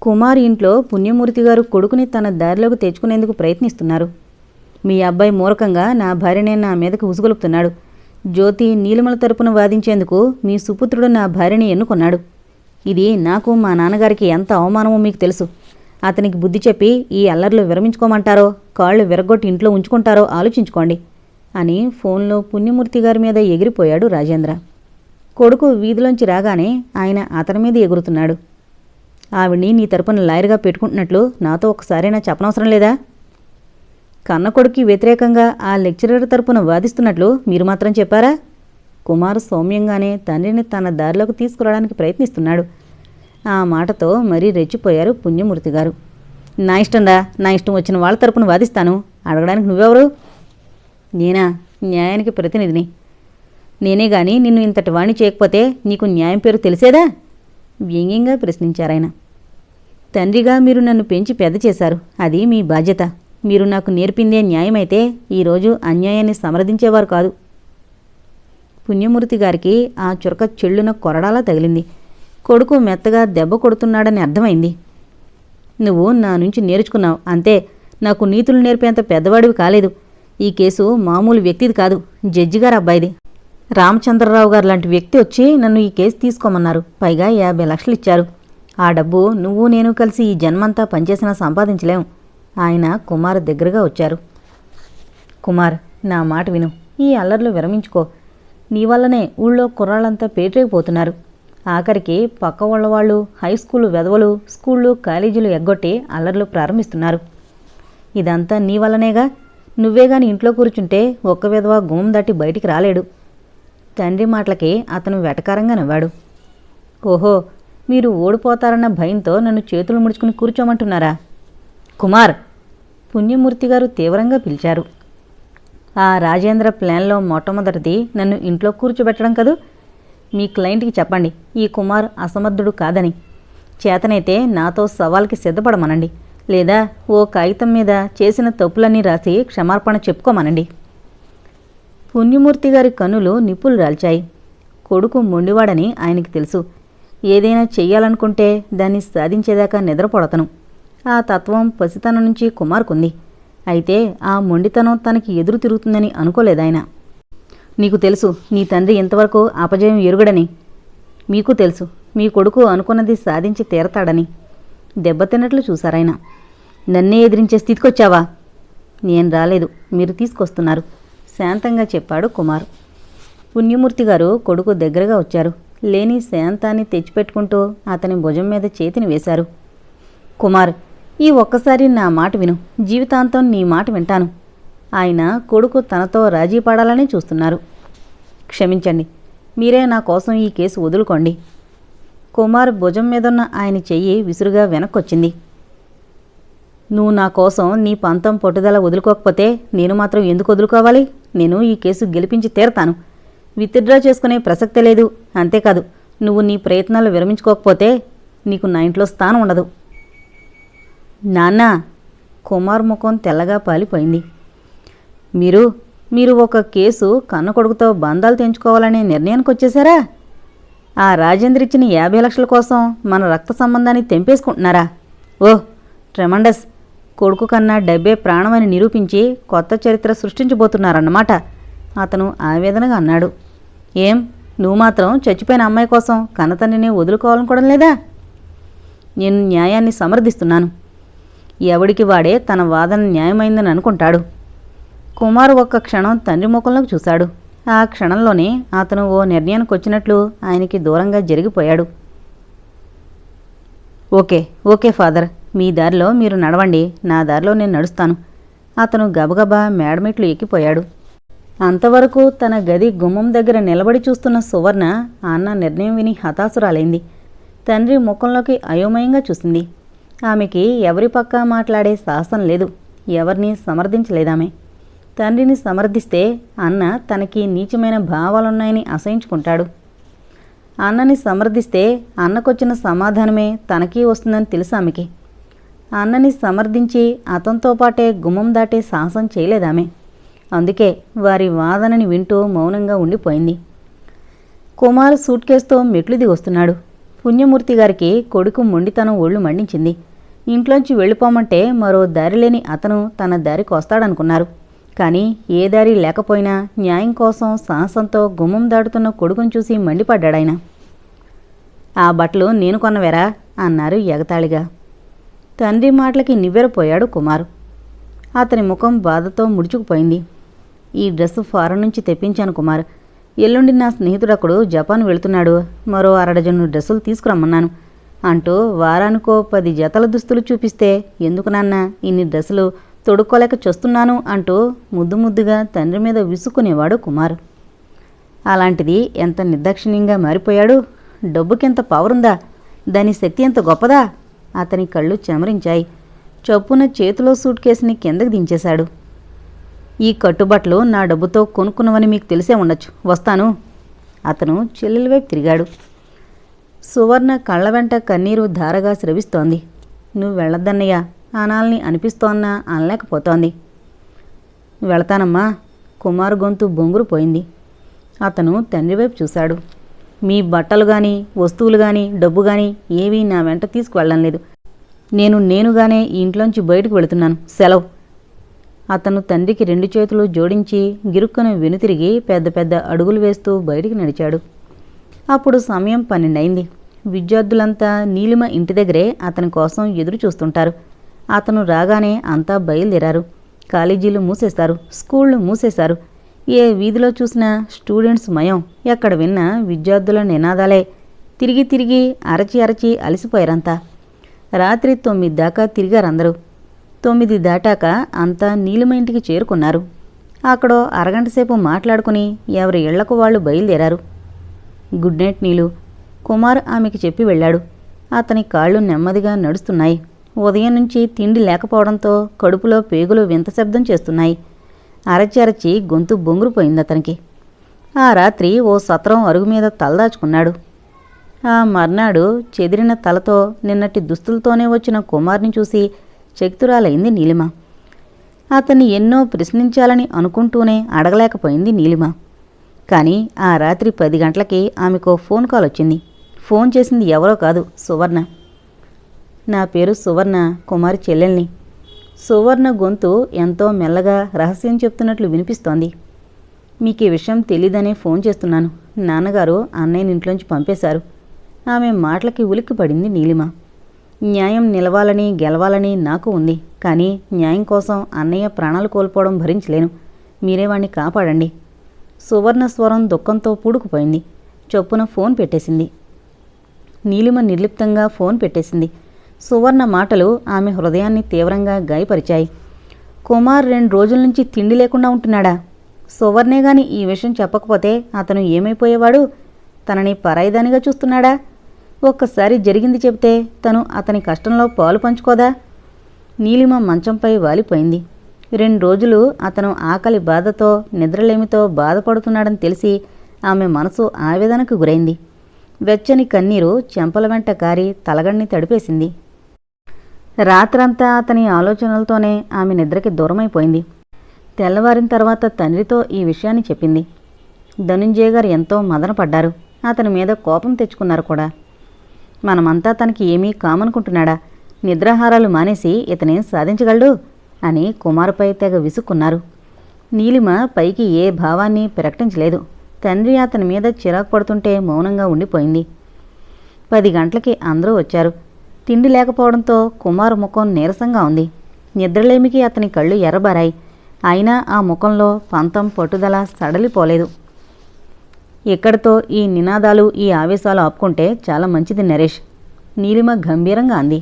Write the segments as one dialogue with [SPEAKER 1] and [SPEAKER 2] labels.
[SPEAKER 1] కుమార్ ఇంట్లో పుణ్యమూర్తి గారు కొడుకుని తన దారిలోకి తెచ్చుకునేందుకు ప్రయత్నిస్తున్నారు. మీ అబ్బాయి మూర్ఖంగా నా భార్యనే నా మీదకు ఉసుగొలుపుతున్నాడు. జ్యోతి నీలిమల తరపున వాదించేందుకు మీ సుపుత్రుడు నా భార్యని ఎన్నుకున్నాడు. ఇది నాకు మా నాన్నగారికి ఎంత అవమానమో మీకు తెలుసు. అతనికి బుద్ధి చెప్పి ఈ అల్లర్లు విరమించుకోమంటారో కాళ్ళు విరగొట్టి ఇంట్లో ఉంచుకుంటారో ఆలోచించుకోండి అని ఫోన్లో పుణ్యమూర్తి గారి మీద ఎగిరిపోయాడు రాజేంద్ర. కొడుకు వీధిలోంచి రాగానే ఆయన అతని మీద ఎగురుతున్నాడు. ఆవిడ్ని నీ తరపున లాయర్గా పెట్టుకుంటున్నట్లు నాతో ఒకసారైనా చెప్పనవసరం లేదా? కన్న కొడుక్కి వ్యతిరేకంగా ఆ లెక్చరర్ తరపున వాదిస్తున్నట్లు మీరు మాత్రం చెప్పారా? కుమార్ సౌమ్యంగానే తండ్రిని తన దారిలోకి తీసుకురావడానికి ప్రయత్నిస్తున్నాడు. ఆ మాటతో మరీ రెచ్చిపోయారు పుణ్యమూర్తి గారు. నా ఇష్టంరా, నా ఇష్టం వచ్చిన వాళ్ళ తరపున వాదిస్తాను. అడగడానికి నువ్వెవరు? నేనా? న్యాయానికి ప్రతినిధిని. నేనే గాని నిన్ను ఇంతటి వాణ్ణి చేయకపోతే నీకు న్యాయం పేరు తెలిసేదా? వ్యంగ్యంగా ప్రశ్నించారాయన. తండ్రిగా మీరు నన్ను పెంచి పెద్ద చేశారు. అది మీ బాధ్యత. మీరు నాకు నేర్పిందే న్యాయమైతే ఈరోజు అన్యాయాన్ని సమర్థించేవారు కాదు. పుణ్యమూర్తి గారికి ఆ చురక చెళ్ళున కొరడాలా తగిలింది. కొడుకు మెత్తగా దెబ్బ కొడుతున్నాడని అర్థమైంది. నువ్వు నా నుంచి నేర్చుకున్నావు అంతే. నాకు నీతులు నేర్పేంత పెద్దవాడివి కాలేదు. ఈ కేసు మామూలు వ్యక్తిది కాదు, జడ్జిగారు అబ్బాయిది. రామచంద్రరావు గారు లాంటి వ్యక్తి వచ్చి నన్ను ఈ కేసు తీసుకోమన్నారు. పైగా 50 లక్షలు ఇచ్చారు. ఆ డబ్బు నువ్వు నేను కలిసి ఈ జన్మంతా పనిచేసినా సంపాదించలేం. ఆయన కుమార్ దగ్గరగా వచ్చారు. కుమార్, నా మాట విను. ఈ అల్లర్లు విరమించుకో. నీ వల్లనే ఊళ్ళో కుర్రాళ్ళంతా పేటరేగిపోతున్నారు. ఆఖరికి పక్క వాళ్ళు హై స్కూలు వెధవలు స్కూళ్ళు కాలేజీలు ఎగ్గొట్టి అల్లర్లు ప్రారంభిస్తున్నారు. ఇదంతా నీ వల్లనేగా. నువ్వే గాని ఇంట్లో కూర్చుంటే ఒక్క విధవ గుమ్మం దాటి బయటికి రాలేడు. తండ్రి మాటలకి అతను వెటకారంగా నవ్వాడు. ఓహో, మీరు ఓడిపోతారన్న భయంతో నన్ను చేతులు ముడుచుకుని కూర్చోమంటున్నారా? కుమార్, పుణ్యమూర్తి గారు తీవ్రంగా పిలిచారు. ఆ రాజేంద్ర ప్లాన్లో మొట్టమొదటిది నన్ను ఇంట్లో కూర్చోబెట్టడం కదూ. మీ క్లయింట్కి చెప్పండి ఈ కుమార్ అసమర్థుడు కాదని. చేతనైతే నాతో సవాల్కి సిద్ధపడమనండి. లేదా ఓ కాగితం మీద చేసిన తప్పులన్నీ రాసి క్షమార్పణ చెప్పుకోమనండి. పుణ్యమూర్తి గారి కన్నులు నిప్పులు రాల్చాయి. కొడుకు మొండివాడని ఆయనకి తెలుసు. ఏదైనా చెయ్యాలనుకుంటే దాన్ని సాధించేదాకా నిద్రపొడతను. ఆ తత్వం పసితనం నుంచి కుమార్కుంది. అయితే ఆ మొండితనం తనకి ఎదురు తిరుగుతుందని అనుకోలేదాయన. నీకు తెలుసు నీ తండ్రి ఇంతవరకు అపజయం ఎరుగడని. మీకు తెలుసు మీ కొడుకు అనుకున్నది సాధించి తీరతాడని. దెబ్బతిన్నట్లు చూశారాయన. నన్నే ఎదిరించే స్థితికొచ్చావా? నేను రాలేదు, మీరు తీసుకొస్తున్నారు, శాంతంగా చెప్పాడు కుమార్. పుణ్యమూర్తి గారు కొడుకు దగ్గరగా వచ్చారు. లేని శాంతాన్ని తెచ్చిపెట్టుకుంటూ అతని భుజం మీద చేతిని వేశారు. కుమార్, ఈ ఒక్కసారి నా మాట విను. జీవితాంతం నీ మాట వింటాను. ఆయన కొడుకు తనతో రాజీ పడాలని చూస్తున్నారు. క్షమించండి, మీరే నా కోసం ఈ కేసు వదులుకోండి. కుమార్ భుజం మీదున్న ఆయన చెయ్యి విసురుగా వెనక్కొచ్చింది. నువ్వు నా కోసం నీ పంతం పట్టుదల వదులుకోకపోతే నేను మాత్రం ఎందుకు వదులుకోవాలి? నేను ఈ కేసు గెలిపించి తీరతాను. విత్డ్రా చేసుకునే ప్రసక్తే లేదు. అంతేకాదు, నువ్వు నీ ప్రయత్నాలు విరమించుకోకపోతే నీకు నా ఇంట్లో స్థానం ఉండదు. నాన్న, కుమార్ ముఖం తెల్లగా పాలిపోయింది. మీరు ఒక కేసు కన్న కొడుకుతో బంధాలు తెంచుకోవాలనే నిర్ణయానికి వచ్చేశారా? ఆ రాజేంద్ర ఇచ్చిన 50 లక్షల కోసం మన రక్త సంబంధాన్ని తెంపేసుకుంటున్నారా? ఓహ్, ట్రెమండస్. కొడుకు కన్నా డబ్బే ప్రాణమని నిరూపించి కొత్త చరిత్ర సృష్టించబోతున్నారన్నమాట అతను ఆవేదనగా అన్నాడు. ఏం, నువ్వు మాత్రం చచ్చిపోయిన అమ్మాయి కోసం కన్నతండ్రిని వదులుకోవాలనుకోవడం లేదా? నేను న్యాయాన్ని సమర్థిస్తున్నాను. ఎవడికి వాడే తన వాదన న్యాయమైందని అనుకుంటాడు. కుమార్ ఒక్క క్షణం తండ్రి ముఖంలోకి చూశాడు. ఆ క్షణంలోనే అతను ఓ నిర్ణయానికి వచ్చినట్లు ఆయనకి దూరంగా జరిగిపోయాడు. ఓకే ఫాదర్, మీ దారిలో మీరు నడవండి, నా దారిలో నేను నడుస్తాను. అతను గబగబా మేడమెట్లు ఎక్కిపోయాడు. అంతవరకు తన గది గుమ్మం దగ్గర నిలబడి చూస్తున్న సువర్ణ అన్న నిర్ణయం విని హతాశురాలైంది. తండ్రి ముఖంలోకి అయోమయంగా చూసింది. ఆమెకి ఎవరి పక్కా మాట్లాడే సాహసం లేదు. ఎవరిని సమర్థించలేదామె. తండ్రిని సమర్థిస్తే అన్న తనకి నీచమైన భావాలున్నాయని అసహించుకుంటాడు. అన్నని సమర్థిస్తే అన్నకొచ్చిన సమాధానమే తనకీ వస్తుందని తెలుసు ఆమెకి. అన్నని సమర్థించి అతనితో పాటే గుమ్మం దాటే సాహసం చేయలేదామె. అందుకే వారి వాదనని వింటూ మౌనంగా ఉండిపోయింది. కుమార్ సూట్ కేసుతో మెట్లు దిగొస్తున్నాడు. పుణ్యమూర్తి గారికి కొడుకు మొండితనం ఒళ్ళు మండించింది. ఇంట్లోంచి వెళ్ళిపోమంటే మరో దారి లేని అతను తన దారికి వస్తాడనుకున్నారు. కానీ ఏ దారి లేకపోయినా న్యాయం కోసం సాహసంతో గుమ్మం దాటుతున్న కొడుకును చూసి మండిపడ్డాడాయన. ఆ బట్టలు నేను కొన్నవేరా అన్నారు ఎగతాళిగా. తండ్రి మాటలకి నివ్వెరపోయాడు కుమారు. అతని ముఖం బాధతో ముడుచుకుపోయింది. ఈ డ్రెస్సు ఫారెన్ నుంచి తెప్పించాను కుమార్. ఎల్లుండి నా స్నేహితుడొకడు జపాన్ వెళుతున్నాడు. మరో 6 డజను డ్రెస్సులు తీసుకురమ్మన్నాను అంటూ వారానికో 10 జతల దుస్తులు చూపిస్తే, ఎందుకు నాన్న ఇన్ని డ్రెస్సులు తొడుక్కోలేక చస్తున్నాను అంటూ ముద్దు ముద్దుగా తండ్రి మీద విసుక్కునేవాడు కుమార్. అలాంటిది ఎంత నిర్దాక్షిణ్యంగా మారిపోయాడు. డబ్బుకెంత పవరుందా, దాని శక్తి ఎంత గొప్పదా. అతని కళ్ళు చెమరించాయి. చొప్పున చేతిలో సూట్ కేసుని కిందకి దించేశాడు. ఈ కట్టుబట్టలు నా డబ్బుతో కొనుక్కున్నవని మీకు తెలిసే ఉండొచ్చు, వస్తాను. అతను చెల్లెలి వైపు తిరిగాడు. సువర్ణ కళ్ళ వెంట కన్నీరు ధారగా స్రవిస్తోంది. నువ్వు వెళ్ళొద్దన్నయ్యా అనాలని అనిపిస్తోన్నా అనలేకపోతోంది. వెళతానమ్మా. కుమారు గొంతు బొంగురు పోయింది. అతను తండ్రి వైపు చూశాడు. మీ బట్టలు కానీ వస్తువులు కానీ డబ్బు కానీ ఏవీ నా వెంట తీసుకువెళ్ళడం లేదు. నేనుగానే ఈ ఇంట్లోంచి బయటకు వెళుతున్నాను, సెలవు. అతను తండ్రికి 2 చేతులు జోడించి గిరుక్కున వెనుతిరిగి పెద్ద పెద్ద అడుగులు వేస్తూ బయటికి నడిచాడు. అప్పుడు సమయం 12 అయింది. విద్యార్థులంతా నీలిమ ఇంటి దగ్గరే అతని కోసం ఎదురు చూస్తుంటారు. అతను రాగానే అంతా బయలుదేరారు. కాలేజీలు మూసేశారు, స్కూళ్ళు మూసేశారు. ఏ వీధిలో చూసినా స్టూడెంట్స్ మయం. ఎక్కడ విన్నా విద్యార్థుల నినాదాలే. తిరిగి తిరిగి అరచి అరచి అలసిపోయారంతా. రాత్రి 9 దాకా తిరిగారందరూ. 9 దాటాక అంతా నీలిమ ఇంటికి చేరుకున్నారు. అక్కడో అరగంట సేపు మాట్లాడుకుని ఎవరి ఇళ్లకు వాళ్ళు బయలుదేరారు. గుడ్ నైట్ నీలు, కుమార్ ఆమెకి చెప్పి వెళ్ళాడు. అతని కాళ్ళు నెమ్మదిగా నడుస్తున్నాయి. ఉదయం నుంచి తిండి లేకపోవడంతో కడుపులో పేగులు వింత శబ్దం చేస్తున్నాయి. అరచి అరచి గొంతు బొంగురుపోయింది అతనికి. ఆ రాత్రి ఓ సత్రం అరుగు మీద తలదాచుకున్నాడు. ఆ మర్నాడు చెదిరిన తలతో నిన్నటి దుస్తులతోనే వచ్చిన కుమార్ని చూసి చక్తురాలైంది నీలిమ. అతన్ని ఎన్నో ప్రశ్నించాలని అనుకుంటూనే అడగలేకపోయింది నీలిమ. కానీ ఆ రాత్రి 10 గంటలకి ఆమెకో ఫోన్ కాల్ వచ్చింది. ఫోన్ చేసింది ఎవరో కాదు, సువర్ణ. నా పేరు సువర్ణ, కుమారి చెల్లెల్ని. సువర్ణ గొంతు ఎంతో మెల్లగా రహస్యం చెప్తున్నట్లు వినిపిస్తోంది. మీకు ఈ విషయం తెలీదనే ఫోన్ చేస్తున్నాను. నాన్నగారు అన్నయ్యని ఇంట్లోంచి పంపేశారు. ఆమె మాటలకి ఉలిక్కిపడింది నీలిమ. న్యాయం నిలవాలని గెలవాలని నాకు ఉంది. కానీ న్యాయం కోసం అన్నయ్య ప్రాణాలు కోల్పోవడం భరించలేను. మీరే వాణ్ణి కాపాడండి. సువర్ణ స్వరం దుఃఖంతో పూడుకుపోయింది. చొప్పున ఫోన్ పెట్టేసింది. నీలిమ నిర్లిప్తంగా ఫోన్ పెట్టేసింది. సువర్ణ మాటలు ఆమె హృదయాన్ని తీవ్రంగా గాయపరిచాయి. కుమార్ 2 రోజుల నుంచి తిండి లేకుండా ఉంటున్నాడా? సువర్ణే గాని ఈ విషయం చెప్పకపోతే అతను ఏమైపోయేవాడు? తనని పరాయిదానిగా చూస్తున్నాడా? ఒక్కసారి జరిగింది చెబితే తను అతని కష్టంలో పాలు పంచుకోదా? నీలిమ మంచంపై వాలిపోయింది. 2 రోజులు అతను ఆకలి బాధతో నిద్రలేమితో బాధపడుతున్నాడని తెలిసి ఆమె మనసు ఆవేదనకు గురైంది. వెచ్చని కన్నీరు చెంపల వెంట కారి తలగణ్ణి తడిపేసింది. రాత్రంతా అతని ఆలోచనలతోనే ఆమె నిద్రకి దూరమైపోయింది. తెల్లవారిన తర్వాత తండ్రితో ఈ విషయాన్ని చెప్పింది. ధనుంజయ గారు ఎంతో మదనపడ్డారు. అతని మీద కోపం తెచ్చుకున్నారు కూడా. మనమంతా తనకి ఏమీ కామనుకుంటున్నాడా? నిద్రాహారాలు మానేసి ఇతనేం సాధించగలడు అని కుమారుపై తెగ విసుక్కున్నారు. నీలిమ పైకి ఏ భావాన్ని ప్రకటించలేదు. తండ్రి అతని మీద చిరాకు పడుతుంటే మౌనంగా ఉండిపోయింది. 10 గంటలకి అందరూ వచ్చారు. తిండి లేకపోవడంతో కుమారు ముఖం నీరసంగా ఉంది. నిద్రలేమికి అతని కళ్ళు ఎర్రబారాయి. అయినా ఆ ముఖంలో పంతం పట్టుదల సడలిపోలేదు. ఇక్కడితో ఈ నినాదాలు ఈ ఆవేశాలు ఆపుకుంటే చాలా మంచిది నరేష్, నీలిమ గంభీరంగా అంది.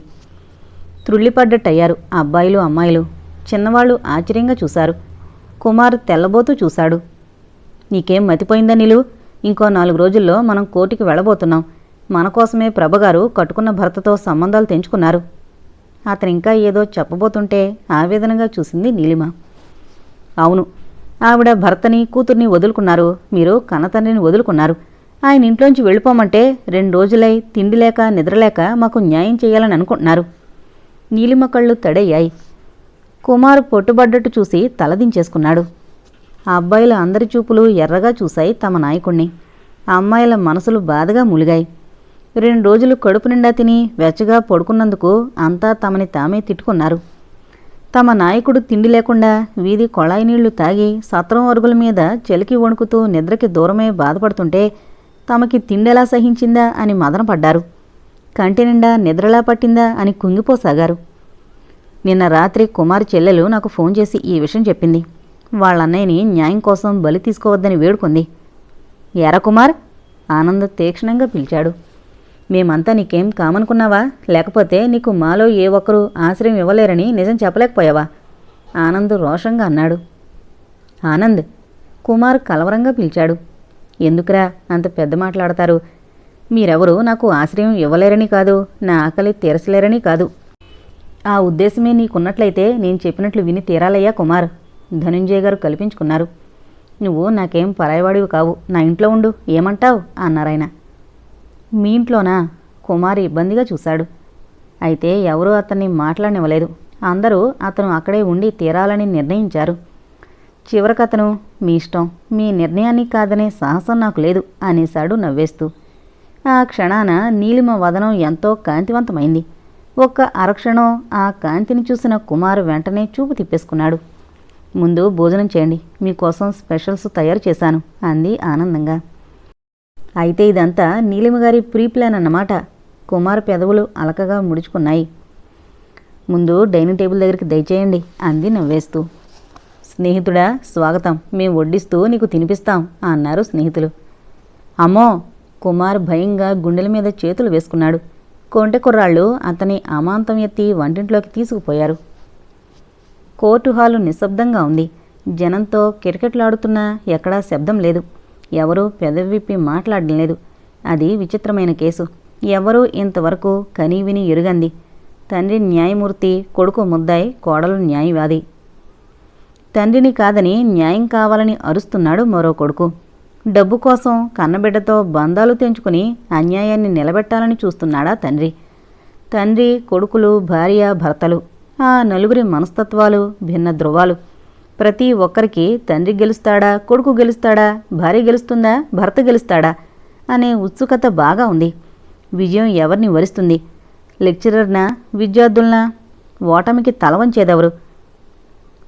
[SPEAKER 1] త్రుళ్ళిపడ్డట్టయ్యారు అబ్బాయిలు అమ్మాయిలు. చిన్నవాళ్ళు ఆశ్చర్యంగా చూశారు. కుమార్ తెల్లబోతూ చూశాడు. నీకేం మతిపోయిందా నీలు? ఇంకో 4 రోజుల్లో మనం కోర్టుకి వెళ్ళబోతున్నాం. మన కోసమే ప్రభగారు కట్టుకున్న భర్తతో సంబంధాలు తెంచుకున్నారు. అతనింకా ఏదో చెప్పబోతుంటే ఆవేదనగా చూసింది నీలిమ. అవును, ఆవిడ భర్తని కూతుర్ని వదులుకున్నారు. మీరు కన్నతండ్రిని వదులుకున్నారు. ఆయన ఇంట్లోంచి వెళ్ళిపోమంటే 2 రోజులై తిండి లేక నిద్రలేక మాకు న్యాయం చేయాలని అనుకుంటున్నారు. నీలిమ కళ్ళు తడయ్యాయి. కుమారు పొట్టుబడ్డట్టు చూసి తలదించేసుకున్నాడు. ఆ అబ్బాయిల అందరి చూపులు ఎర్రగా చూశాయి తమ నాయకుణ్ణి. ఆ అమ్మాయిల మనసులు బాధగా మూలిగాయి. 2 రోజులు కడుపు నిండా తిని వెచ్చగా పడుకున్నందుకు అంతా తమని తామే తిట్టుకున్నారు. తమ నాయకుడు తిండి లేకుండా వీధి కొళాయి నీళ్లు తాగి సత్రం అరుగుల మీద చెలికి వణుకుతూ నిద్రకి దూరమే బాధపడుతుంటే తమకి తిండెలా సహించిందా అని మదనపడ్డారు. కంటి నిండా నిద్రలా పట్టిందా అని కుంగిపోసాగారు. నిన్న రాత్రి కుమార్ చెల్లెలు నాకు ఫోన్ చేసి ఈ విషయం చెప్పింది. వాళ్ళన్నయ్యని న్యాయం కోసం బలి తీసుకోవద్దని వేడుకుంది. ఎరా కుమార్, ఆనంద్ తీక్షణంగా పిలిచాడు. మేమంతా నీకేం కామనుకున్నావా? లేకపోతే నీకు మాలో ఏ ఒక్కరూ ఆశ్రయం ఇవ్వలేరని నిజం చెప్పలేకపోయావా? ఆనంద్ రోషంగా అన్నాడు. ఆనంద్, కుమార్ కలవరంగా పిలిచాడు. ఎందుకురా అంత పెద్ద మాట్లాడతారు? మీరెవరూ నాకు ఆశ్రయం ఇవ్వలేరని కాదు, నా ఆకలి తీర్చలేరని కాదు. ఆ ఉద్దేశమే నీకున్నట్లయితే నేను చెప్పినట్లు విని తీరాలయ్యా కుమార్, ధనుంజయ గారు కల్పించుకున్నారు. నువ్వు నాకేం పరాయవాడివి కావు, నా ఇంట్లో ఉండు, ఏమంటావు అన్నారాయన. మీ ఇంట్లోనా? కుమార్ ఇబ్బందిగా చూశాడు. అయితే ఎవరూ అతన్ని మాట్లాడనివ్వలేదు. అందరూ అతను అక్కడే ఉండి తీరాలని నిర్ణయించారు. చివరకతను మీ ఇష్టం, మీ నిర్ణయాన్ని కాదనే సాహసం నాకు లేదు అనేశాడు నవ్వేస్తూ. ఆ క్షణాన నీలిమ వదనం ఎంతో కాంతివంతమైంది. ఒక్క అరక్షణం ఆ కాంతిని చూసిన కుమార్ వెంటనే చూపు తిప్పేసుకున్నాడు. ముందు భోజనం చేయండి, మీకోసం స్పెషల్స్ తయారు చేశాను అంది ఆనందంగా. అయితే ఇదంతా నీలిమగారి ప్రీ ప్లాన్ అన్నమాట. కుమార్ పెదవులు అలకగా ముడుచుకున్నాయి. ముందు డైనింగ్ టేబుల్ దగ్గరికి దయచేయండి అంది నవ్వేస్తూ. స్నేహితుడా స్వాగతం, మేం వడ్డిస్తూ నీకు తినిపిస్తాం అన్నారు స్నేహితులు. అమ్మో! కుమార్ భయంగా గుండెల మీద చేతులు వేసుకున్నాడు. కొంటె కుర్రాళ్ళు అతని అమాంతం ఎత్తి వంటింట్లోకి తీసుకుపోయారు. కోర్టు హాలు నిశ్శబ్దంగా ఉంది. జనంతో కిరకిటలాడుతున్నా ఎక్కడా శబ్దం లేదు. ఎవరూ పెదవి విప్పి మాట్లాడడం లేదు. అది విచిత్రమైన కేసు. ఎవరూ ఇంతవరకు కనీవిని ఎరుగంది. తండ్రి న్యాయమూర్తి, కొడుకు ముద్దాయి, కోడలు న్యాయవాది. తండ్రిని కాదని న్యాయం కావాలని అరుస్తున్నాడు మరో కొడుకు. డబ్బు కోసం కన్నబిడ్డతో బంధాలు తెంచుకుని అన్యాయాన్ని నిలబెట్టాలని చూస్తున్నాడా తండ్రి. తండ్రి, కొడుకులు, భార్య, భర్తలు, ఆ నలుగురి మనస్తత్వాలు భిన్న ధృవాలు. ప్రతి ఒక్కరికి తండ్రి గెలుస్తాడా, కొడుకు గెలుస్తాడా, భార్య గెలుస్తుందా, భర్త గెలుస్తాడా అనే ఉత్సుకత బాగా ఉంది. విజయం ఎవరిని వరిస్తుంది? లెక్చరర్నా, విద్యార్థులనా? ఓటమికి తలవంచేదెవరు?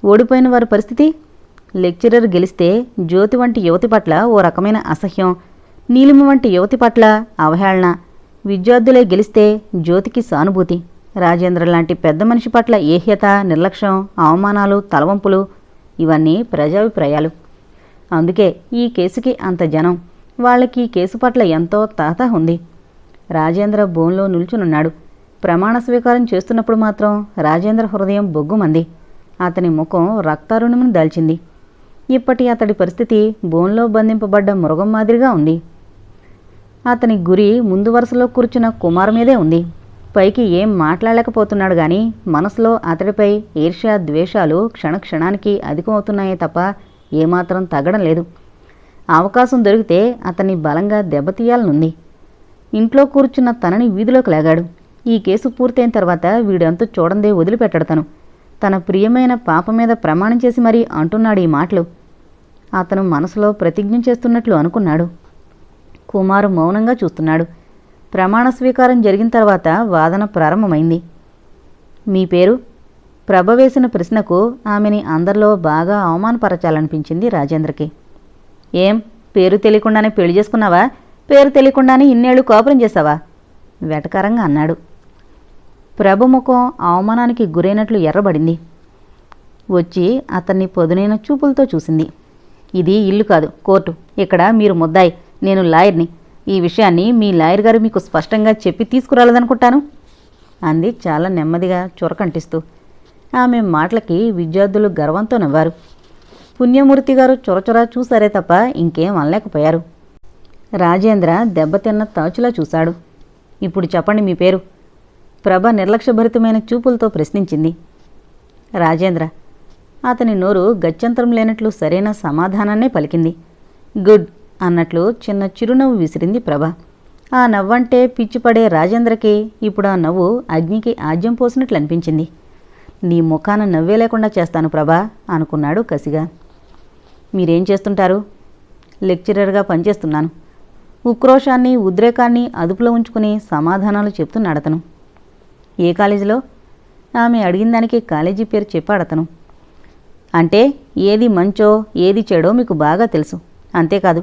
[SPEAKER 1] ఓడిపోయిన వారి పరిస్థితి? లెక్చరర్ గెలిస్తే జ్యోతి వంటి యువతి పట్ల ఓ రకమైన అసహ్యం, నీలిమ వంటి యువతి పట్ల అవహేళన. విద్యార్థులే గెలిస్తే జ్యోతికి సానుభూతి. రాజేంద్ర లాంటి పెద్ద మనిషి పట్ల ఏహ్యత, నిర్లక్ష్యం, అవమానాలు, తలవంపులు ఇవన్నీ ప్రజాభిప్రాయాలు. అందుకే ఈ కేసుకి అంత జనం. వాళ్ళకి ఈ కేసు పట్ల ఎంతో తాత ఉంది. రాజేంద్ర బోన్లో నిల్చునున్నాడు. ప్రమాణ స్వీకారం చేస్తున్నప్పుడు మాత్రం రాజేంద్ర హృదయం బొగ్గుమంది. అతని ముఖం రక్తారుణిని దాల్చింది. ఇప్పటి అతడి పరిస్థితి బోన్లో బంధింపబడ్డ మృగం మాదిరిగా ఉంది. అతని గురి ముందు వరుసలో కూర్చున్న కుమార్ మీదే ఉంది. పైకి ఏం మాట్లాడలేకపోతున్నాడు గాని మనసులో అతడిపై ఈర్ష్య, ద్వేషాలు క్షణక్షణానికి అధికమవుతున్నాయే తప్ప ఏమాత్రం తగ్గడం లేదు. అవకాశం దొరికితే అతన్ని బలంగా దెబ్బతీయాలనుంది. ఇంట్లో కూర్చున్న తనని వీధిలోకి లాగాడు. ఈ కేసు పూర్తయిన తర్వాత వీడంతా చూడందే వదిలిపెట్టడతను. తన ప్రియమైన పాప మీద ప్రమాణం చేసి మరీ అంటున్నాడు ఈ మాటలు. అతను మనసులో ప్రతిజ్ఞ చేస్తున్నట్లు అనుకున్నాడు. కుమారు మౌనంగా చూస్తున్నాడు. ప్రమాణ స్వీకారం జరిగిన తర్వాత వాదన ప్రారంభమైంది. మీ పేరు? ప్రభ వేసిన ప్రశ్నకు ఆమెని అందరిలో బాగా అవమానపరచాలనిపించింది రాజేంద్రకి. ఏం, పేరు తెలియకుండానే పెళ్లి చేసుకున్నావా? పేరు తెలియకుండానే ఇన్నేళ్లు కాపురం చేశావా? వెటకారంగా అన్నాడు. ప్రభ ముఖం అవమానానికి గురైనట్లు ఎర్రబడింది. వచ్చి అతన్ని పొదునైన చూపులతో చూసింది. ఇది ఇల్లు కాదు, కోర్టు. ఇక్కడ మీరు ముద్దాయి, నేను లాయర్ని. ఈ విషయాన్ని మీ లాయర్ గారు మీకు స్పష్టంగా చెప్పి తీసుకురాలేదనుకుంటాను అంది చాలా నెమ్మదిగా చొరకంటిస్తూ. ఆమె మాటలకి విద్యార్థులు గర్వంతో నవ్వారు. పుణ్యమూర్తి గారు చొరచొర చూసారే తప్ప ఇంకేం అనలేకపోయారు. రాజేంద్ర దెబ్బతిన్న తాచులా చూశాడు. ఇప్పుడు చెప్పండి మీ పేరు? ప్రభ నిర్లక్ష్యభరితమైన చూపులతో ప్రశ్నించింది. రాజేంద్ర. అతని నోరు గత్యంతరం లేనట్లు సరైన సమాధానాన్నే పలికింది. గుడ్ అన్నట్లు చిన్న చిరునవ్వు విసిరింది ప్రభ. ఆ నవ్వంటే పిచ్చిపడే రాజేంద్రకి ఇప్పుడు ఆ నవ్వు అగ్నికి ఆజ్యం పోసినట్లు అనిపించింది. నీ ముఖాన నవ్వే లేకుండా చేస్తాను ప్రభా అనుకున్నాడు కసిగా. మీరేం చేస్తుంటారు? లెక్చరర్గా పనిచేస్తున్నాను. ఉక్రోషాన్ని ఉద్రేకాన్ని అదుపులో ఉంచుకుని సమాధానాలు చెప్తున్నాడు అతను. ఏ కాలేజీలో? ఆమె అడిగిన దానికి కాలేజీ పేరు చెప్పాడు అతను. అంటే ఏది మంచో ఏది చెడో మీకు బాగా తెలుసు. అంతేకాదు,